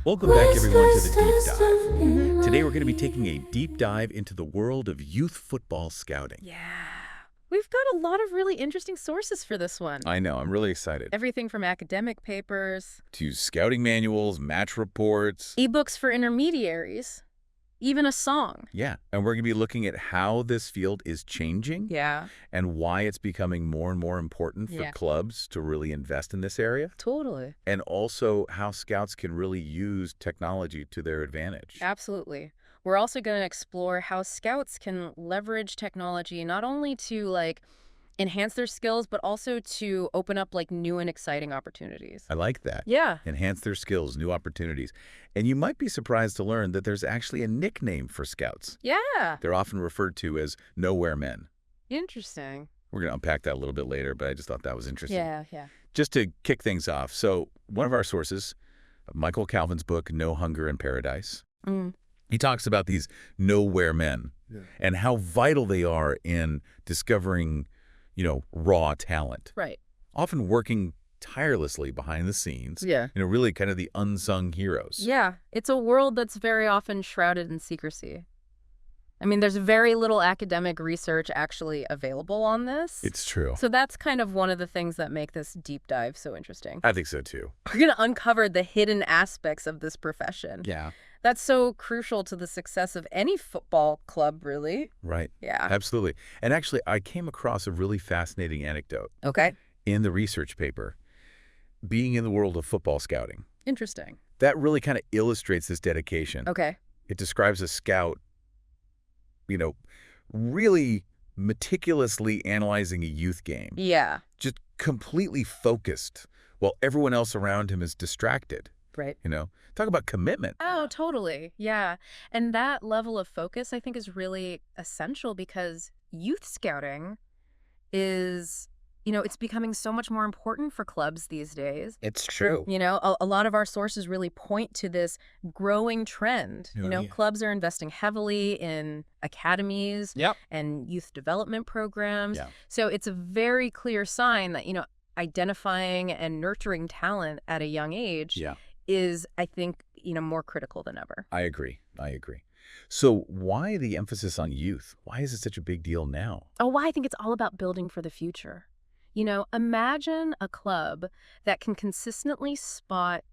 Welcome back, everyone, to the Deep Dive. Today, we're going to be taking a deep dive into the world of youth football scouting. Yeah. We've got a lot of really interesting sources for this one. I know, I'm really excited. Everything from academic papers, To scouting manuals, match reports. ebooks for intermediaries, even a song. Yeah, and we're going to be looking at how this field is changing. Yeah. And why it's becoming more and more important for clubs to really invest in this area. Totally. And also how scouts can really use technology to their advantage. Absolutely. We're also going to explore how scouts can leverage technology not only to enhance their skills, but also to open up new and exciting opportunities. I like that. Yeah. Enhance their skills, new opportunities. And you might be surprised to learn that there's actually a nickname for scouts. Yeah. They're often referred to as nowhere men. Interesting. We're going to unpack that a little bit later, but I just thought that was interesting. Yeah. Just to kick things off, so one of our sources, Michael Calvin's book, No Hunger in Paradise, he talks about these nowhere men and how vital they are in discovering, raw talent. Right. Often working tirelessly behind the scenes. Yeah. Really kind of the unsung heroes. Yeah. It's a world that's very often shrouded in secrecy. I mean, there's very little academic research actually available on this. It's true. So that's kind of one of the things that make this deep dive so interesting. I think so, too. We're going to uncover the hidden aspects of this profession. Yeah. That's so crucial to the success of any football club, really. Right. Yeah. Absolutely. And actually, I came across a really fascinating anecdote Okay. in the research paper, being in the world of football scouting. Interesting. That really kind of illustrates this dedication. Okay. It describes a scout, really meticulously analyzing a youth game. Yeah. Just completely focused while everyone else around him is distracted. Right. Talk about commitment. Oh, totally. Yeah. And that level of focus, I think, is really essential because youth scouting is, it's becoming so much more important for clubs these days. It's true. A lot of our sources really point to this growing trend. Clubs are investing heavily in academies and youth development programs. Yeah. So it's a very clear sign that, identifying and nurturing talent at a young age is, I think, more critical than ever. I agree. So why the emphasis on youth? Why is it such a big deal now? Oh, well, I think it's all about building for the future. Imagine a club that can consistently spot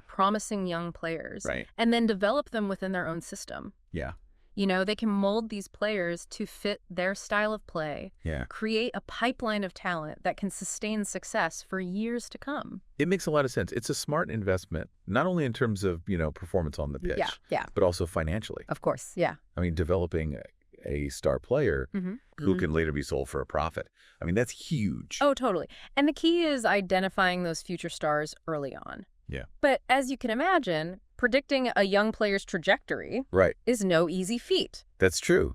promising young players and then develop them within their own system. Yeah. They can mold these players to fit their style of play, create a pipeline of talent that can sustain success for years to come. It makes a lot of sense. It's a smart investment, not only in terms of, performance on the pitch, but also financially. Of course, yeah. I mean, developing a star player who can later be sold for a profit. I mean, that's huge. Oh, totally. And the key is identifying those future stars early on. Yeah. But as you can imagine, predicting a young player's trajectory is no easy feat. That's true.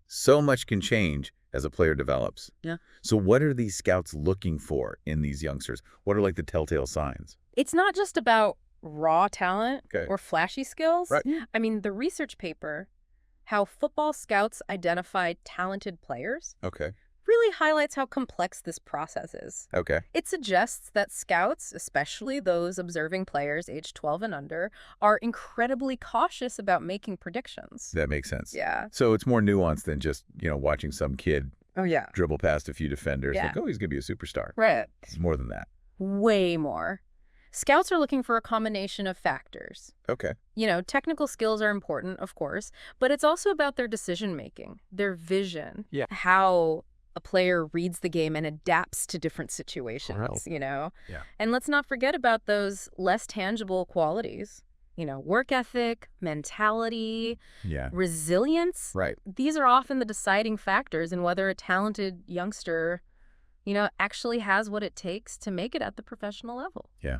So much can change as a player develops. Yeah. So what are these scouts looking for in these youngsters? What are the telltale signs? It's not just about raw talent or flashy skills. Right. I mean, the research paper, How Football Scouts Identify Talented Players, really highlights how complex this process is. Okay. It suggests that scouts, especially those observing players aged 12 and under, are incredibly cautious about making predictions. That makes sense. Yeah. So it's more nuanced than just, watching some kid dribble past a few defenders. Yeah. He's going to be a superstar. Right. It's more than that. Way more. Scouts are looking for a combination of factors. Okay. Technical skills are important, of course, but it's also about their decision-making, their vision, how a player reads the game and adapts to different situations, Yeah. And let's not forget about those less tangible qualities, work ethic, mentality, resilience. Right. These are often the deciding factors in whether a talented youngster, actually has what it takes to make it at the professional level. Yeah.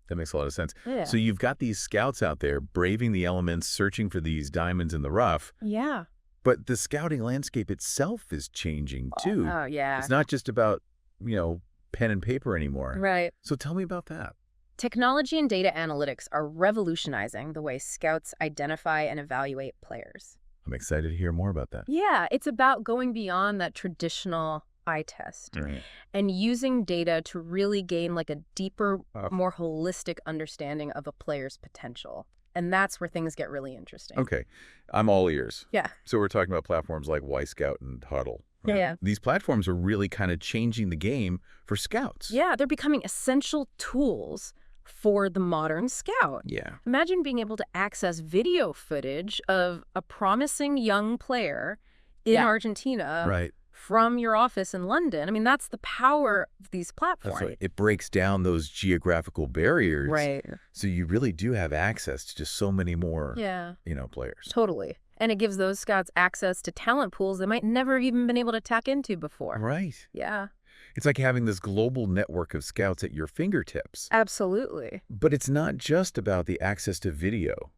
That makes a lot of sense. Yeah. So you've got these scouts out there braving the elements, searching for these diamonds in the rough. Yeah. But the scouting landscape itself is changing, too. Oh, yeah. It's not just about, pen and paper anymore. Right. So tell me about that. Technology and data analytics are revolutionizing the way scouts identify and evaluate players. I'm excited to hear more about that. Yeah, it's about going beyond that traditional eye test, Right. and using data to really gain like a deeper, more holistic understanding of a player's potential. And that's where things get really interesting. Okay. I'm all ears. Yeah. So we're talking about platforms like Y-Scout and Huddle. Right? Yeah. These platforms are really kind of changing the game for scouts. Yeah, they're becoming essential tools for the modern scout. Yeah. Imagine being able to access video footage of a promising young player in Argentina Right. from your office in London. I mean, that's the power of these platforms. That's right. It breaks down those geographical barriers. Right. So you really do have access to just so many more, Yeah. players. Totally. And it gives those scouts access to talent pools they might never have even been able to tap into before. Right. Yeah. It's like having this global network of scouts at your fingertips. Absolutely. But it's not just about the access to video,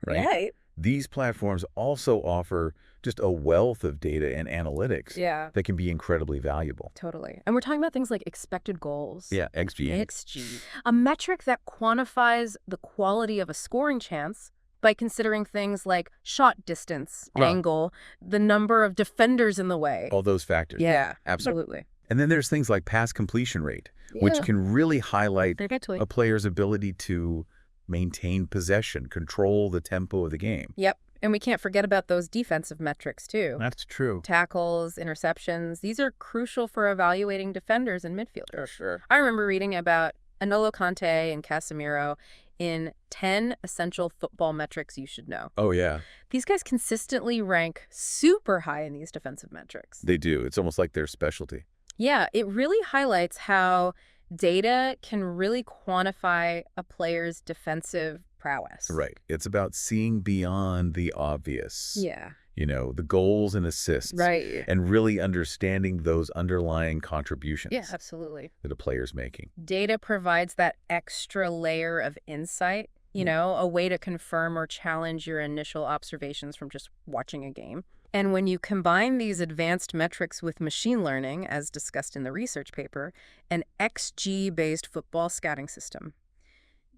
right? Right. These platforms also offer just a wealth of data and analytics that can be incredibly valuable. Totally. And we're talking about things like expected goals. Yeah, XG. XG. A metric that quantifies the quality of a scoring chance by considering things like shot distance, angle, the number of defenders in the way. All those factors. Yeah, absolutely. And then there's things like pass completion rate, which can really highlight a player's ability to maintain possession, control the tempo of the game. Yep. And we can't forget about those defensive metrics, too. That's true. Tackles, interceptions, these are crucial for evaluating defenders and midfielders. Sure. I remember reading about N'Golo Kanté and Casemiro in 10 essential football metrics you should know. Oh, yeah. These guys consistently rank super high in these defensive metrics. They do. It's almost like their specialty. Yeah, it really highlights how data can really quantify a player's defensive prowess. Right. It's about seeing beyond the obvious. Yeah. The goals and assists. Right. And really understanding those underlying contributions. Yeah, absolutely. That a player's making. Data provides that extra layer of insight, a way to confirm or challenge your initial observations from just watching a game. And when you combine these advanced metrics with machine learning, as discussed in the research paper, an XG-based football scouting system,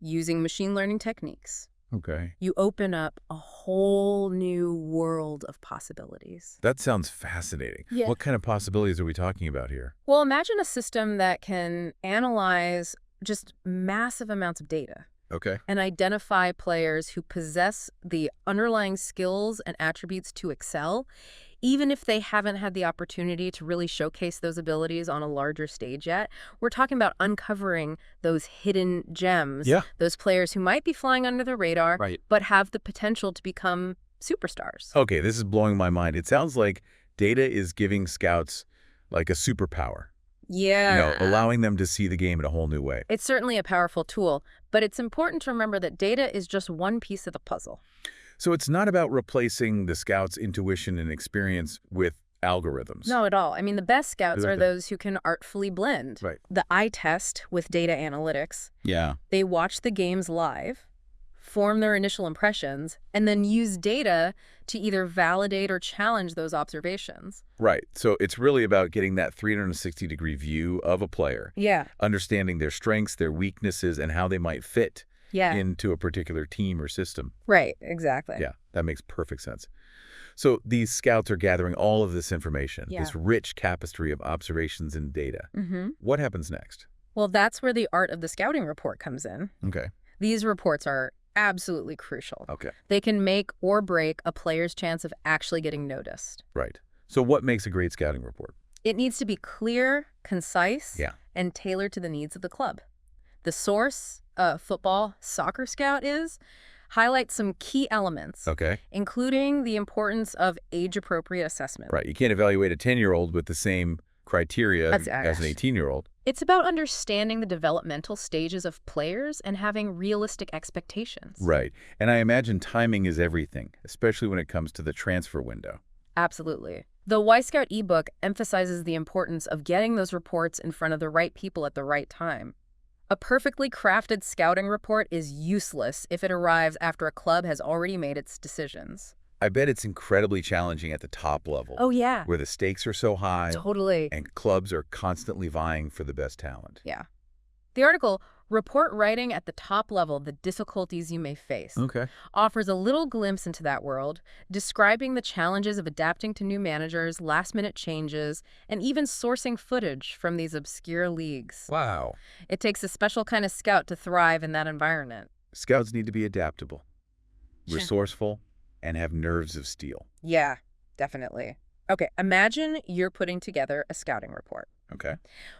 using machine learning techniques, you open up a whole new world of possibilities. That sounds fascinating. Yeah. What kind of possibilities are we talking about here? Well, imagine a system that can analyze just massive amounts of data. Okay. And identify players who possess the underlying skills and attributes to excel, even if they haven't had the opportunity to really showcase those abilities on a larger stage yet. We're talking about uncovering those hidden gems, those players who might be flying under the radar, but have the potential to become superstars. Okay, this is blowing my mind. It sounds like data is giving scouts like a superpower. Yeah. Allowing them to see the game in a whole new way. It's certainly a powerful tool, but it's important to remember that data is just one piece of the puzzle. So it's not about replacing the scout's intuition and experience with algorithms. No, at all. I mean, the best scouts are those who can artfully blend. Right. The eye test with data analytics. Yeah. They watch the games live, form their initial impressions, and then use data to either validate or challenge those observations. Right. So it's really about getting that 360-degree view of a player. Yeah. Understanding their strengths, their weaknesses, and how they might fit into a particular team or system. Right. Exactly. Yeah, that makes perfect sense. So these scouts are gathering all of this information, this rich tapestry of observations and data. What happens next? Well, that's where the art of the scouting report comes in. Okay. These reports are absolutely crucial. Okay. They can make or break a player's chance of actually getting noticed. Right. So what makes a great scouting report? It needs to be clear, concise, and tailored to the needs of the club. The source, Football Soccer Scout highlights some key elements, including the importance of age-appropriate assessment. Right. You can't evaluate a 10-year-old with the same criteria as an 18-year-old. It's about understanding the developmental stages of players and having realistic expectations. Right. And I imagine timing is everything, especially when it comes to the transfer window. Absolutely. The Y-Scout ebook emphasizes the importance of getting those reports in front of the right people at the right time. A perfectly crafted scouting report is useless if it arrives after a club has already made its decisions. I bet it's incredibly challenging at the top level. Oh, yeah. Where the stakes are so high. Totally. And clubs are constantly vying for the best talent. Yeah. The article Report writing at the top level, the difficulties you may face, Okay. offers a little glimpse into that world, describing the challenges of adapting to new managers, last-minute changes, and even sourcing footage from these obscure leagues. Wow. It takes a special kind of scout to thrive in that environment. Scouts need to be adaptable, Sure. resourceful, and have nerves of steel. Yeah, definitely. Okay, imagine you're putting together a scouting report. Okay.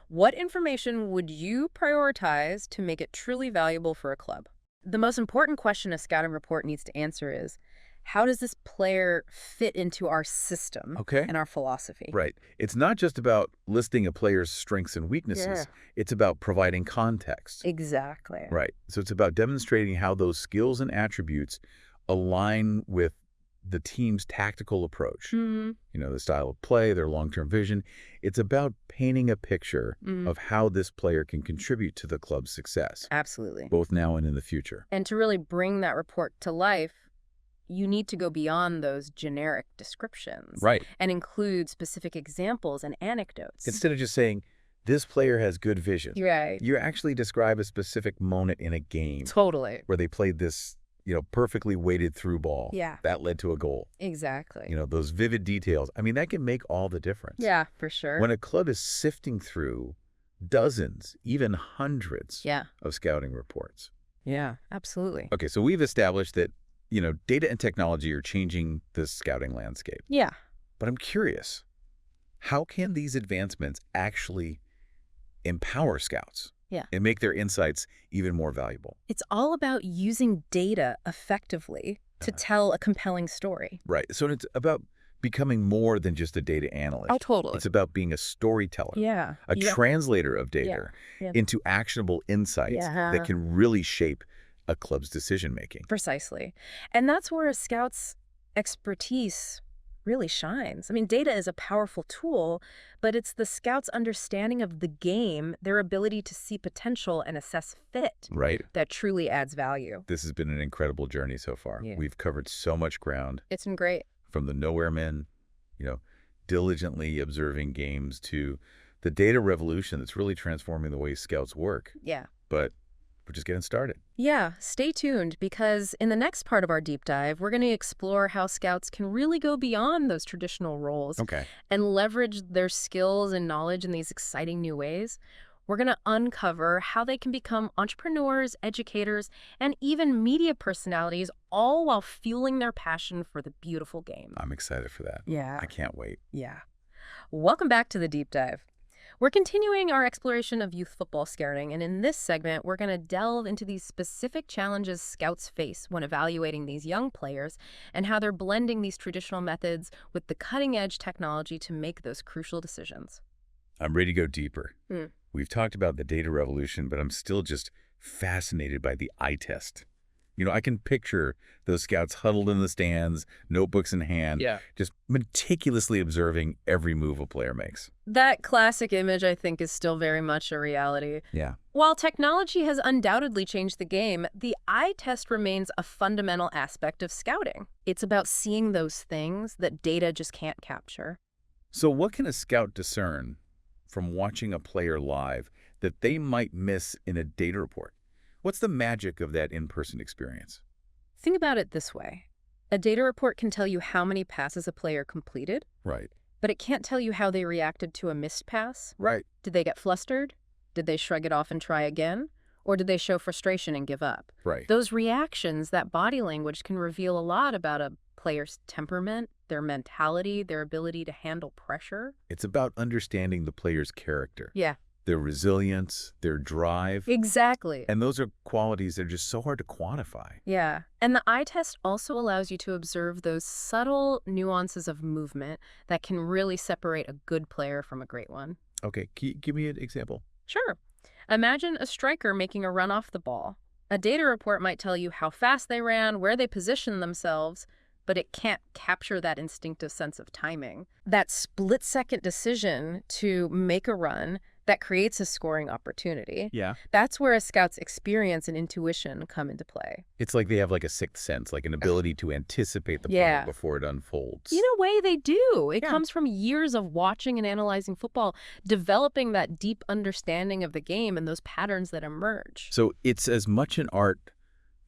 What information would you prioritize to make it truly valuable for a club? The most important question a scouting report needs to answer is, how does this player fit into our system Okay. and our philosophy? Right. It's not just about listing a player's strengths and weaknesses. Yeah. It's about providing context. Exactly. Right. So it's about demonstrating how those skills and attributes align with the team's tactical approach. Mm-hmm. You know, the style of play, their long-term vision. It's about painting a picture of how this player can contribute to the club's success, Absolutely. both now and in the future. And to really bring that report to life, you need to go beyond those generic descriptions. Right. And include specific examples and anecdotes. Instead of just saying, this player has good vision, Right. you actually describe a specific moment in a game Totally. where they played this, perfectly weighted through ball. Yeah. That led to a goal. Exactly. Those vivid details. I mean, that can make all the difference. Yeah, for sure. When a club is sifting through dozens, even hundreds Yeah. of scouting reports. Yeah, absolutely. Okay, so we've established that, data and technology are changing the scouting landscape. Yeah. But I'm curious, how can these advancements actually empower scouts? Yeah. And make their insights even more valuable? It's all about using data effectively to tell a compelling story. Right. So it's about becoming more than just a data analyst. Oh, totally. It's about being a storyteller, Yeah. a translator of data Yeah. into actionable insights Yeah. that can really shape a club's decision-making. Precisely. And that's where a scout's expertise really shines. I mean, data is a powerful tool, but it's the scout's understanding of the game, their ability to see potential and assess fit, Right. that truly adds value. This has been an incredible journey so far. Yeah. We've covered so much ground, It's been great. from the nowhere men, diligently observing games, to the data revolution that's really transforming the way scouts work. Yeah. But we're just getting started. Yeah, stay tuned, because in the next part of our deep dive, we're going to explore how scouts can really go beyond those traditional roles Okay. and leverage their skills and knowledge in these exciting new ways. We're going to uncover how they can become entrepreneurs, educators, and even media personalities, all while fueling their passion for the beautiful game. I'm excited for that. Yeah. I can't wait. Yeah. Welcome back to the deep dive. We're continuing our exploration of youth football scouting, and in this segment, we're going to delve into these specific challenges scouts face when evaluating these young players and how they're blending these traditional methods with the cutting-edge technology to make those crucial decisions. I'm ready to go deeper. Hmm. We've talked about the data revolution, but I'm still just fascinated by the eye test. I can picture those scouts huddled in the stands, notebooks in hand, just meticulously observing every move a player makes. That classic image, I think, is still very much a reality. Yeah. While technology has undoubtedly changed the game, the eye test remains a fundamental aspect of scouting. It's about seeing those things that data just can't capture. So what can a scout discern from watching a player live that they might miss in a data report? What's the magic of that in-person experience? Think about it this way. A data report can tell you how many passes a player completed, Right. but it can't tell you how they reacted to a missed pass. Right. Did they get flustered? Did they shrug it off and try again? Or did they show frustration and give up? Right. Those reactions, that body language, can reveal a lot about a player's temperament, their mentality, their ability to handle pressure. It's about understanding the player's character. Yeah. Their resilience, their drive. Exactly. And those are qualities that are just so hard to quantify. Yeah. And the eye test also allows you to observe those subtle nuances of movement that can really separate a good player from a great one. Okay, can you give me an example? Sure. Imagine a striker making a run off the ball. A data report might tell you how fast they ran, where they positioned themselves, but it can't capture that instinctive sense of timing. That split-second decision to make a run, that creates a scoring opportunity. Yeah. That's where a scout's experience and intuition come into play. It's like they have like a sixth sense, like an ability to anticipate the play Yeah. before it unfolds. In a way, they do. It Yeah. comes from years of watching and analyzing football, developing that deep understanding of the game and those patterns that emerge. So it's as much an art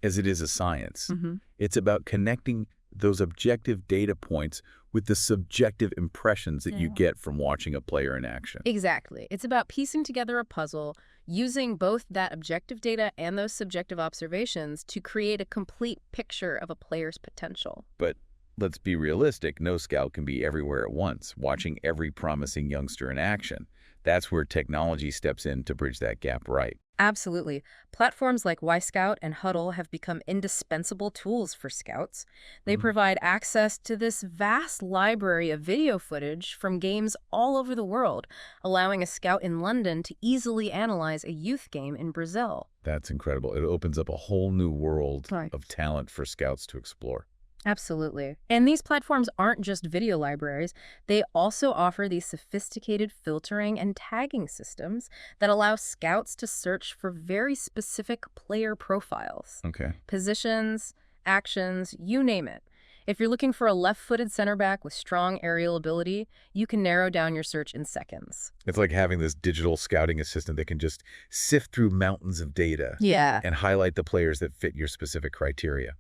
as it is a science. It's about connecting those objective data points with the subjective impressions that you get from watching a player in action. Exactly. It's about piecing together a puzzle, using both that objective data and those subjective observations to create a complete picture of a player's potential. But let's be realistic. No scout can be everywhere at once, watching every promising youngster in action. That's where technology steps in to bridge that gap, right? Absolutely. Platforms like Scout and Huddle have become indispensable tools for scouts. They provide access to this vast library of video footage from games all over the world, allowing a scout in London to easily analyze a youth game in Brazil. That's incredible. It opens up a whole new world Right. of talent for scouts to explore. Absolutely. And these platforms aren't just video libraries. They also offer these sophisticated filtering and tagging systems that allow scouts to search for very specific player profiles. Okay. Positions, actions, you name it. If you're looking for a left-footed center back with strong aerial ability, you can narrow down your search in seconds. It's like having this digital scouting assistant that can just sift through mountains of data Yeah. and highlight the players that fit your specific criteria.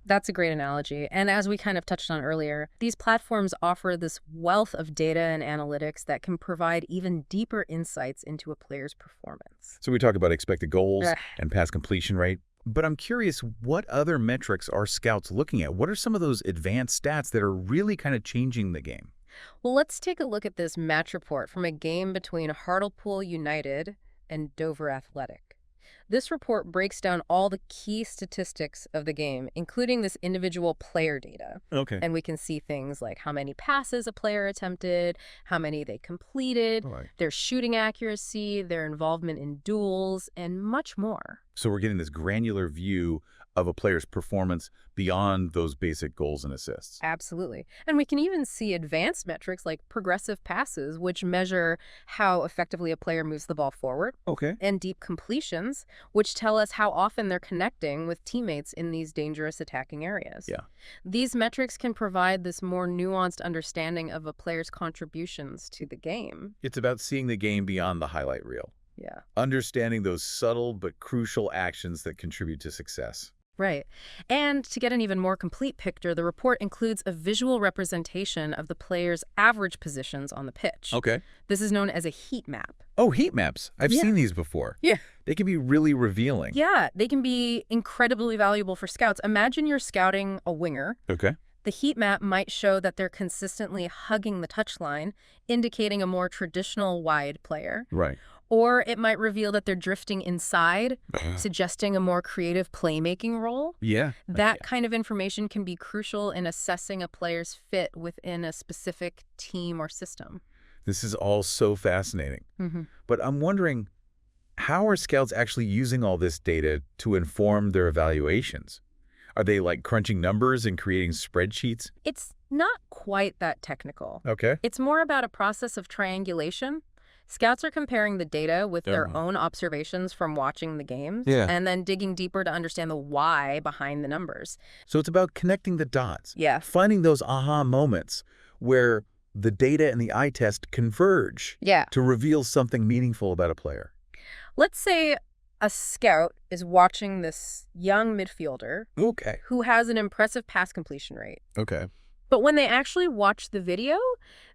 That's a great analogy. And as we kind of touched on earlier, these platforms offer this wealth of data and analytics that can provide even deeper insights into a player's performance. So we talk about expected goals Ugh. and pass completion rate, but I'm curious, what other metrics are scouts looking at? What are some of those advanced stats that are really kind of changing the game? Well, let's take a look at this match report from a game between Hartlepool United and Dover Athletic. This report breaks down all the key statistics of the game, including this individual player data. Okay. And we can see things like how many passes a player attempted, how many they completed, All right. their shooting accuracy, their involvement in duels, and much more. So we're getting this granular view of a player's performance beyond those basic goals and assists. Absolutely. And we can even see advanced metrics like progressive passes, which measure how effectively a player moves the ball forward, Okay. and deep completions, which tell us how often they're connecting with teammates in these dangerous attacking areas. Yeah. These metrics can provide this more nuanced understanding of a player's contributions to the game. It's about seeing the game beyond the highlight reel, Yeah. understanding those subtle but crucial actions that contribute to success. Right. And to get an even more complete picture, the report includes a visual representation of the player's average positions on the pitch. Okay. This is known as a heat map. Oh, heat maps. I've Yeah. seen these before. Yeah. They can be really revealing. Yeah, they can be incredibly valuable for scouts. Imagine you're scouting a winger. Okay. The heat map might show that they're consistently hugging the touchline, indicating a more traditional wide player. Right. Or it might reveal that they're drifting inside, suggesting a more creative playmaking role. Yeah. That kind of information can be crucial in assessing a player's fit within a specific team or system. This is all so fascinating. But I'm wondering, how are scouts actually using all this data to inform their evaluations? Are they like crunching numbers and creating spreadsheets? It's not quite that technical. Okay. It's more about a process of triangulation. Scouts are comparing the data with their own observations from watching the games, Yeah. and then digging deeper to understand the why behind the numbers. So it's about connecting the dots. Yeah. Finding those aha moments where the data and the eye test converge Yeah. to reveal something meaningful about a player. Let's say a scout is watching this young midfielder Okay. who has an impressive pass completion rate. Okay. But when they actually watch the video,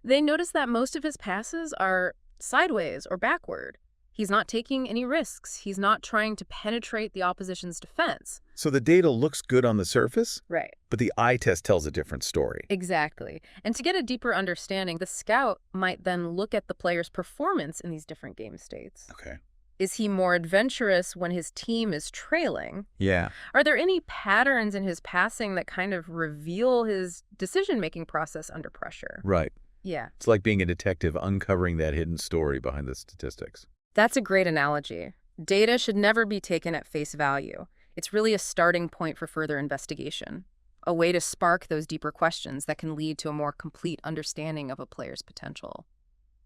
they notice that most of his passes are sideways or backward. He's not taking any risks. He's not trying to penetrate the opposition's defense. So the data looks good on the surface, Right. but the eye test tells a different story. Exactly. And to get a deeper understanding, the scout might then look at the player's performance in these different game states. Okay. Is he more adventurous when his team is trailing? Yeah. Are there any patterns in his passing that kind of reveal his decision-making process under pressure? Right. Yeah. It's like being a detective uncovering that hidden story behind the statistics. That's a great analogy. Data should never be taken at face value. It's really a starting point for further investigation, a way to spark those deeper questions that can lead to a more complete understanding of a player's potential.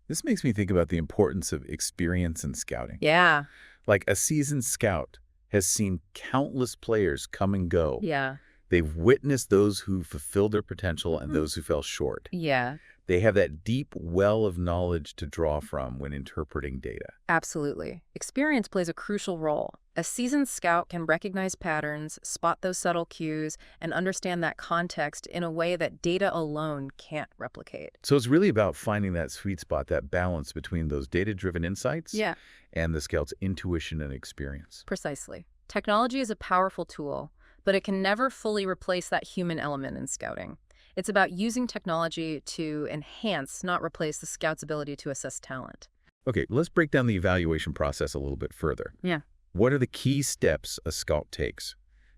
This makes me think about the importance of experience in scouting. Yeah. Like a seasoned scout has seen countless players come and go. Yeah. They've witnessed those who fulfilled their potential and those who fell short. Yeah. They have that deep well of knowledge to draw from when interpreting data. Absolutely. Experience plays a crucial role. A seasoned scout can recognize patterns, spot those subtle cues, and understand that context in a way that data alone can't replicate. So it's really about finding that sweet spot, that balance between those data-driven insights Yeah. and the scout's intuition and experience. Precisely. Technology is a powerful tool, but it can never fully replace that human element in scouting. It's about using technology to enhance, not replace, the scout's ability to assess talent. Okay, let's break down the evaluation process a little bit further. Yeah. What are the key steps a scout takes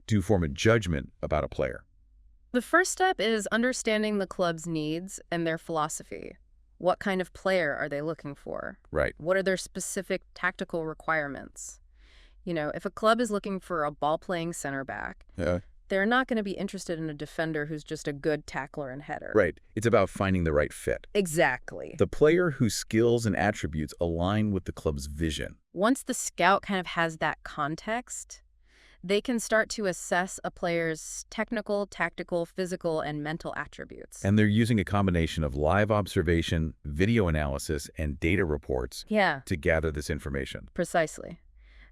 to form a judgment about a player? The first step is understanding the club's needs and their philosophy. What kind of player are they looking for? Right. What are their specific tactical requirements? If a club is looking for a ball-playing center back, they're not going to be interested in a defender who's just a good tackler and header. Right. It's about finding the right fit. Exactly. The player whose skills and attributes align with the club's vision. Once the scout kind of has that context, they can start to assess a player's technical, tactical, physical, and mental attributes. And they're using a combination of live observation, video analysis, and data reports to gather this information. Precisely.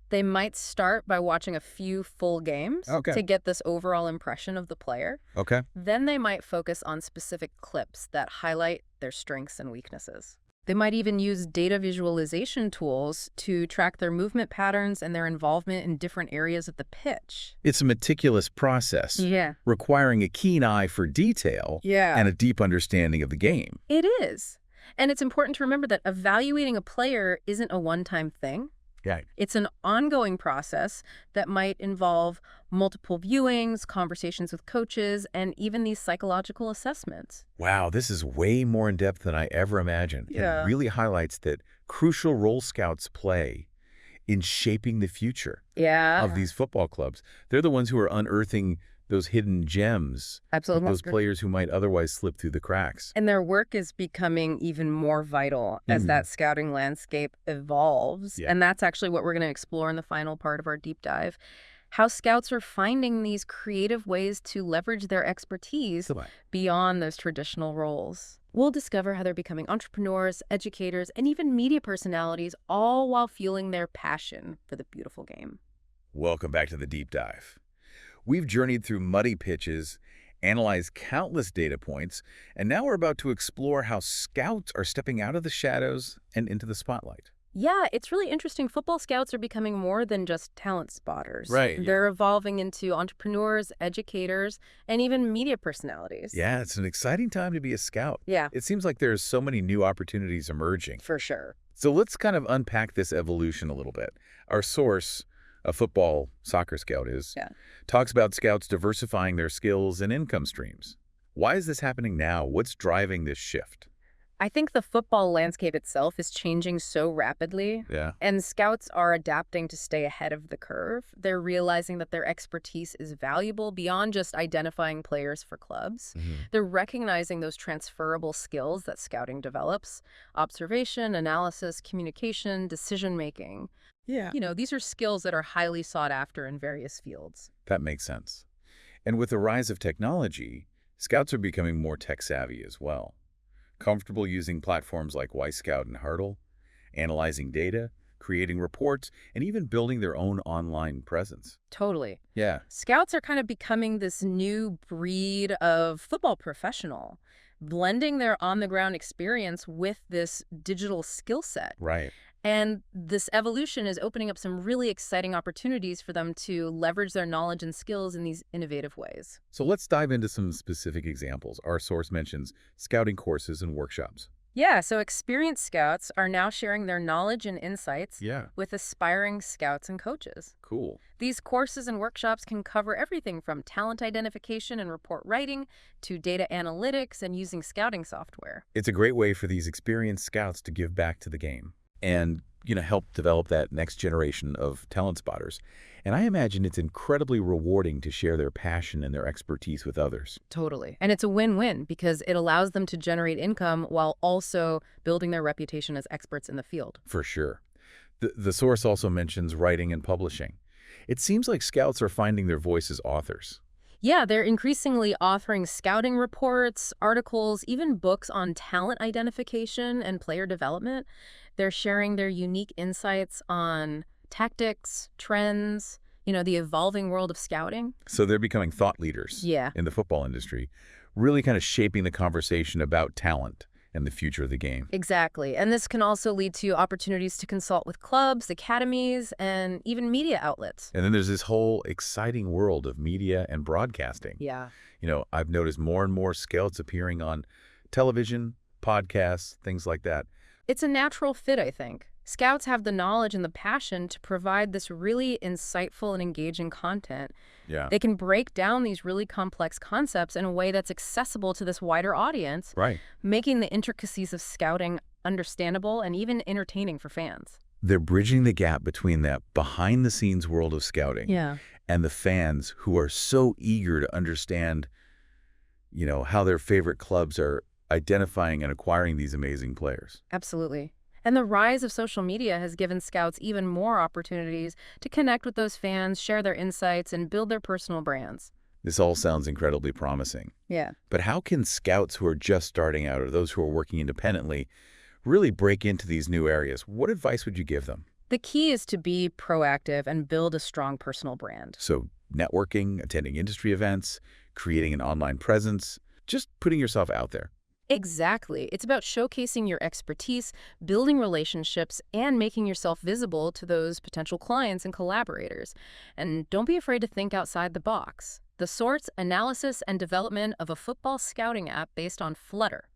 They might start by watching a few full games to get this overall impression of the player. Okay. Then they might focus on specific clips that highlight their strengths and weaknesses. They might even use data visualization tools to track their movement patterns and their involvement in different areas of the pitch. It's a meticulous process, requiring a keen eye for detail and a deep understanding of the game. It is. And it's important to remember that evaluating a player isn't a one-time thing. Right. It's an ongoing process that might involve multiple viewings, conversations with coaches, and even these psychological assessments. Wow, this is way more in-depth than I ever imagined. Yeah. It really highlights that crucial role scouts play in shaping the future of these football clubs. They're the ones who are unearthing those hidden gems, Absolutely. those players who might otherwise slip through the cracks. And their work is becoming even more vital as that scouting landscape evolves. Yeah. And that's actually what we're going to explore in the final part of our deep dive. How scouts are finding these creative ways to leverage their expertise beyond those traditional roles. We'll discover how they're becoming entrepreneurs, educators, and even media personalities, all while fueling their passion for the beautiful game. Welcome back to the deep dive. We've journeyed through muddy pitches, analyzed countless data points, and now we're about to explore how scouts are stepping out of the shadows and into the spotlight. Yeah, it's really interesting. Football scouts are becoming more than just talent spotters. Right. They're evolving into entrepreneurs, educators, and even media personalities. Yeah, it's an exciting time to be a scout. Yeah. It seems like there's so many new opportunities emerging. For sure. So let's kind of unpack this evolution a little bit. Our source, a football soccer scout talks about scouts diversifying their skills and income streams. Why is this happening now? What's driving this shift? I think the football landscape itself is changing so rapidly. Yeah. And scouts are adapting to stay ahead of the curve. They're realizing that their expertise is valuable beyond just identifying players for clubs. They're recognizing those transferable skills that scouting develops: observation, analysis, communication, decision-making. Yeah. These are skills that are highly sought after in various fields. That makes sense. And with the rise of technology, scouts are becoming more tech-savvy as well. Comfortable using platforms like Y-Scout and Hurdle, analyzing data, creating reports, and even building their own online presence. Totally. Yeah. Scouts are kind of becoming this new breed of football professional, blending their on-the-ground experience with this digital skill set. Right. And this evolution is opening up some really exciting opportunities for them to leverage their knowledge and skills in these innovative ways. So let's dive into some specific examples. Our source mentions scouting courses and workshops. Yeah, so experienced scouts are now sharing their knowledge and insights with aspiring scouts and coaches. Cool. These courses and workshops can cover everything from talent identification and report writing to data analytics and using scouting software. It's a great way for these experienced scouts to give back to the game. And help develop that next generation of talent spotters. And I imagine it's incredibly rewarding to share their passion and their expertise with others. Totally. And it's a win-win because it allows them to generate income while also building their reputation as experts in the field. For sure. The source also mentions writing and publishing. It seems like scouts are finding their voice as authors. Yeah, they're increasingly authoring scouting reports, articles, even books on talent identification and player development. They're sharing their unique insights on tactics, trends, the evolving world of scouting. So they're becoming thought leaders in the football industry, really kind of shaping the conversation about talent and the future of the game. Exactly. And this can also lead to opportunities to consult with clubs, academies, and even media outlets. And then there's this whole exciting world of media and broadcasting. Yeah. I've noticed more and more scouts appearing on television, podcasts, things like that. It's a natural fit, I think. Scouts have the knowledge and the passion to provide this really insightful and engaging content. Yeah. They can break down these really complex concepts in a way that's accessible to this wider audience, Right. making the intricacies of scouting understandable and even entertaining for fans. They're bridging the gap between that behind-the-scenes world of scouting and the fans who are so eager to understand, how their favorite clubs are identifying and acquiring these amazing players. Absolutely. And the rise of social media has given scouts even more opportunities to connect with those fans, share their insights, and build their personal brands. This all sounds incredibly promising. Yeah. But how can scouts who are just starting out or those who are working independently really break into these new areas? What advice would you give them? The key is to be proactive and build a strong personal brand. So networking, attending industry events, creating an online presence, just putting yourself out there. Exactly. It's about showcasing your expertise, building relationships, and making yourself visible to those potential clients and collaborators. And don't be afraid to think outside the box. The source, analysis, and development of a football scouting app based on Flutter.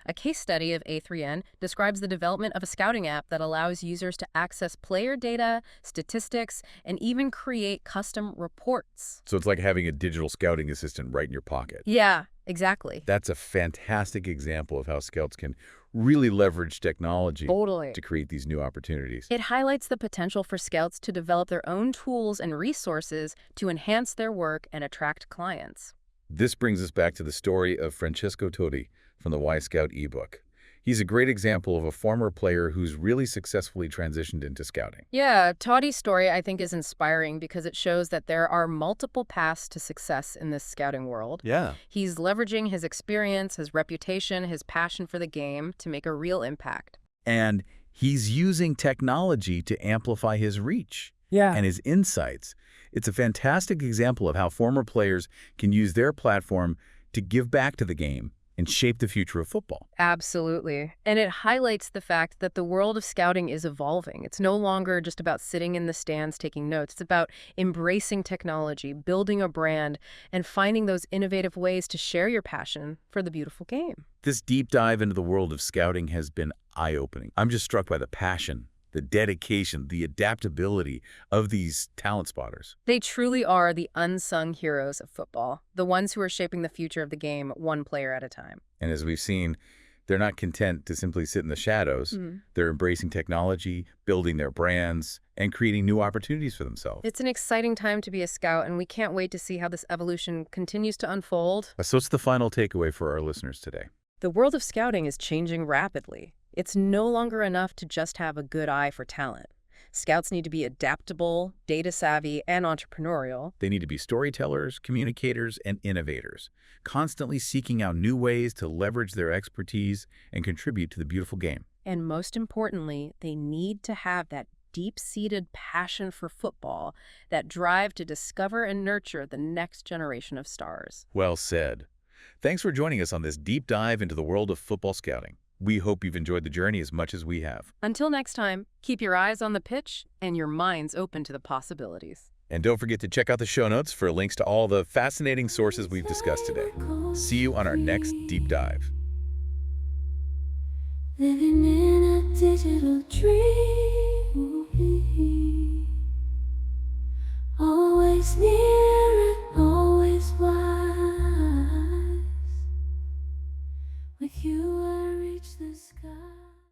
A case study of A3N describes the development of a scouting app that allows users to access player data, statistics, and even create custom reports. So it's like having a digital scouting assistant right in your pocket. Yeah, exactly. That's a fantastic example of how scouts can really leverage technology Totally. to create these new opportunities. It highlights the potential for scouts to develop their own tools and resources to enhance their work and attract clients. This brings us back to the story of Francesco Totti from the Y Scout ebook. He's a great example of a former player who's really successfully transitioned into scouting. Yeah, Toddy's story, I think, is inspiring because it shows that there are multiple paths to success in this scouting world. Yeah. He's leveraging his experience, his reputation, his passion for the game to make a real impact. And he's using technology to amplify his reach and his insights. It's a fantastic example of how former players can use their platform to give back to the game and shape the future of football. Absolutely. And it highlights the fact that the world of scouting is evolving. It's no longer just about sitting in the stands taking notes. It's about embracing technology, building a brand, and finding those innovative ways to share your passion for the beautiful game. This deep dive into the world of scouting has been eye-opening. I'm just struck by the passion, the dedication, the adaptability of these talent spotters. They truly are the unsung heroes of football, the ones who are shaping the future of the game one player at a time. And as we've seen, they're not content to simply sit in the shadows. They're embracing technology, building their brands, and creating new opportunities for themselves. It's an exciting time to be a scout, and we can't wait to see how this evolution continues to unfold. So what's the final takeaway for our listeners today? The world of scouting is changing rapidly. It's no longer enough to just have a good eye for talent. Scouts need to be adaptable, data-savvy, and entrepreneurial. They need to be storytellers, communicators, and innovators, constantly seeking out new ways to leverage their expertise and contribute to the beautiful game. And most importantly, they need to have that deep-seated passion for football, that drive to discover and nurture the next generation of stars. Well said. Thanks for joining us on this deep dive into the world of football scouting. We hope you've enjoyed the journey as much as we have. Until next time, keep your eyes on the pitch and your minds open to the possibilities. And don't forget to check out the show notes for links to all the fascinating sources we've discussed today. See you on our next deep dive. Living in a digital dream, always near.